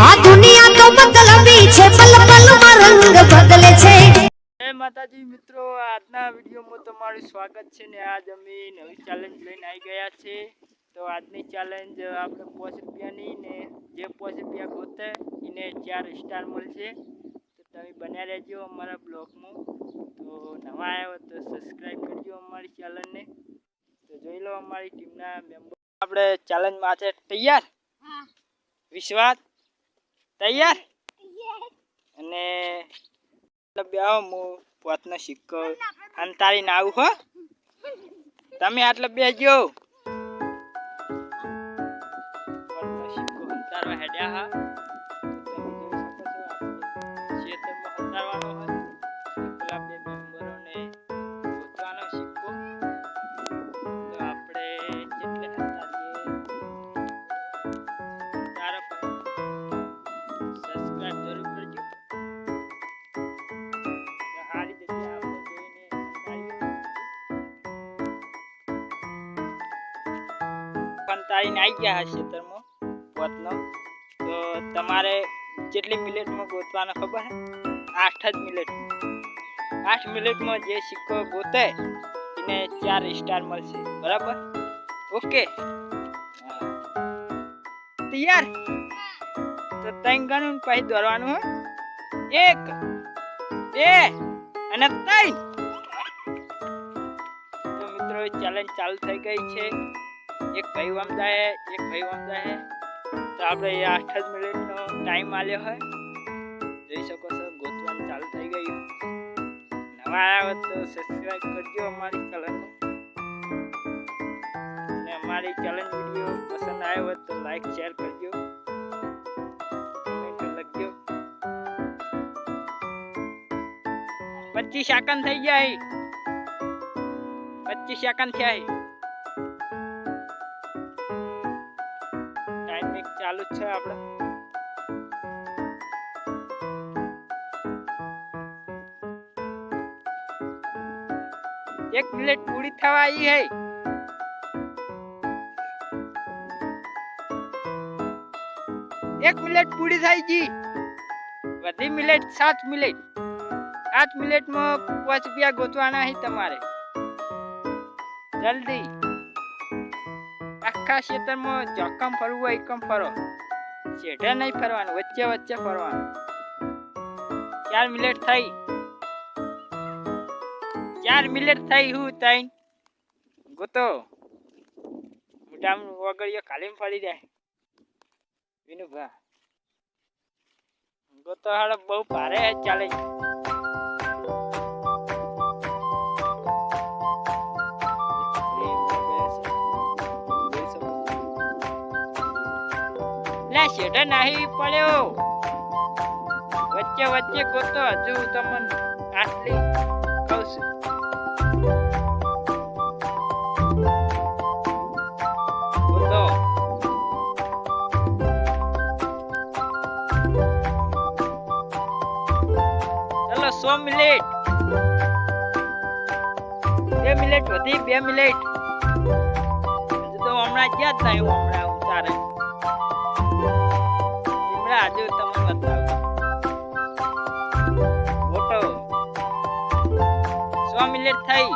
આ દુનિયા તો મતલબી છે, પલ પલમાં રંગ બદલે છે। જય માતાજી મિત્રો, આજના વિડીયોમાં તમારું સ્વાગત છે ને આજ અમે નવી ચેલેન્જ લઈને આવી ગયા છે। તો આજની ચેલેન્જ આપણે 5 રૂપિયાની ને જે 5 રૂપિયા ગોતે એને 4 સ્ટાર મળશે। તો તમે બન્યા રહેજો અમારા બ્લોગમાં। તો નવા આવ્યા તો સબસ્ક્રાઈબ કરજો અમારી ચેનલને। તો જોઈ લો અમારી ટીમના મેમ્બર આપણે ચેલેન્જમાં છે તૈયાર? હા। વિશ્વાસ તૈયાર? અને મતલબ હું પોતનો સિક્કો અંતારીને આવું હો, તમે આટલે બેસજો। પોતનો સિક્કો અંતારવા હેડ્યા હા, તમે જોઈ શકો છો આપણે ક્ષેત્રમાં અંતારવાનો હોય પેલા બે મેમ્બરોને ગોતવાનો સિક્કો। તો આપણે જેટલે અંતારીએ તારા પર સબસ્ક્રાઇબ જરૂર કરજો। તારીને આવી ગયા હશે ખેતરમાં પોતનો। તો તમારે કેટલી મિનિટમાં ગોતવાનો ખબર હે? 8 જ મિનિટમાં। 8 મિનિટમાં જે સિક્કો ગોતે એને 4 સ્ટાર મળશે, બરાબર? ઓકે, તૈયાર? તો 3 ગણું પછી દોરવાનું હો, 1 2 અને 3। તો મિત્રો ચેલેન્જ ચાલુ થઈ ગઈ છે। એક ભાઈ વમદા હે, એક ભાઈ વમદા હે। તો આપણે 8 જ મિનિટનો ટાઈમ આલ્યો હોય, જોઈ શકો છો ગોતવાનું ચાલુ થઈ ગયું। નવા આવ્યા હોય તો સબસ્ક્રાઇબ કરજો અમારી ચેનલને, અને અમારી ચેલેન્જ વિડીયો પસંદ આવ્યો હોય તો લાઈક શેર કરજો, કમેન્ટ લખજો। 25 સેકન્ડ થઈ ગયા, 25 સેકન્ડ થયા। ચાલુ છે આપણે। 1 મિનિટ પૂરી થવા આવી હે। 1 મિનિટ પૂરી થઈ ગઈ, વધી મિનિટ 7 મિનિટ। 8 મિનિટમાં 5 રૂપિયા ગોતવાના હે તમારે, જલ્દી। આખા ક્ષેત્રમાં જોખમ ફરવું હોય એકમ ફરો, છેડે નહીં ફરવાનું, વચ્ચે વચ્ચે ફરવાનું। 4 મિનિટ થઈ, 4 મિનિટ થઈ। હું તઈ ગોતો મોટામાં વગડીયો ખાલી ફરી જાય વિનુભા ગોતો હાલ બહુ ભારે ચાલે। શેઠે નહીં પડ્યો, વચ્ચે વચ્ચે ગોતો। હજુ તમને આટલી કહું છું, ગોતો। ચલો 100 મિનિટ, 2 મિનિટ વધી, 2 મિનિટ। હજુ તો હમણાં ક્યાં જ નહીં, હમણાં ઉતારે આજે તમને બતાવું ફોટો। 100 મિનિટ થઈ।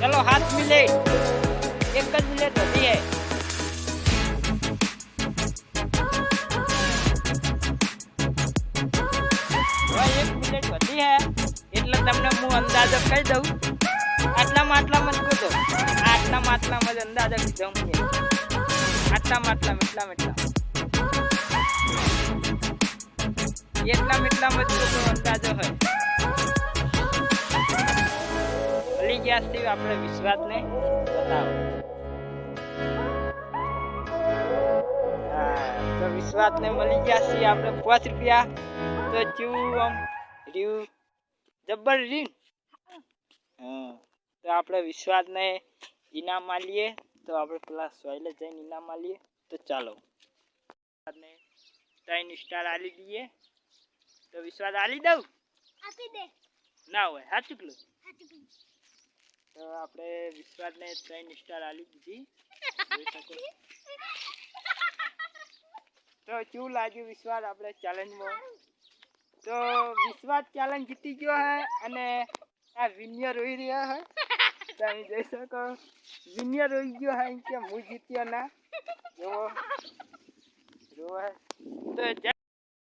ચલો 7 મિનિટ, 1 જ મિનિટ વધી હે। 1 મિનિટ વધી હે એટલે તમને હું અંદાજો કહી દઉં। આટલામાં જ ગોતો, આટલામાં જ અંદાજો કીધો હું, આટલામાં એટલામાં જ ગોતો અંદાજો હોય। ભલી ગયા છે આપણે વિશ્વાસને બતાવો। તો વિશ્વાસને મળી ગયા છે આપણે 5 રૂપિયા। તો જેવું આમ કાઢ્યું જબ્બર રીન. હા તો આપણે વિશ્વાસને ઇનામ આલીએ. તો આપણે પેલા સોયલે જઈને ઇનામ આલીએ. તો ચાલો અને 3 સ્ટાર આલી દઈએ. તો વિશ્વાસ આલી દઉં આપી દે. ના હોય સાચું પેલું. સાચું કીધું. તો આપણે વિશ્વાસને 3 સ્ટાર આલી દીધી. જોઈ શકો છો. તો કેવું લાગ્યું વિશ્વાસ આપણે ચેલેન્જમાં? તો વિશ્વાસ ચેલેન્જ જીતી ગયો હે અને આ વિનિયર હોઈ રહ્યા હે. તમે જોઈ શકો વિનિયર હોઈ ગયો હે કે હું જીત્યો ના. જોવો જોવો તો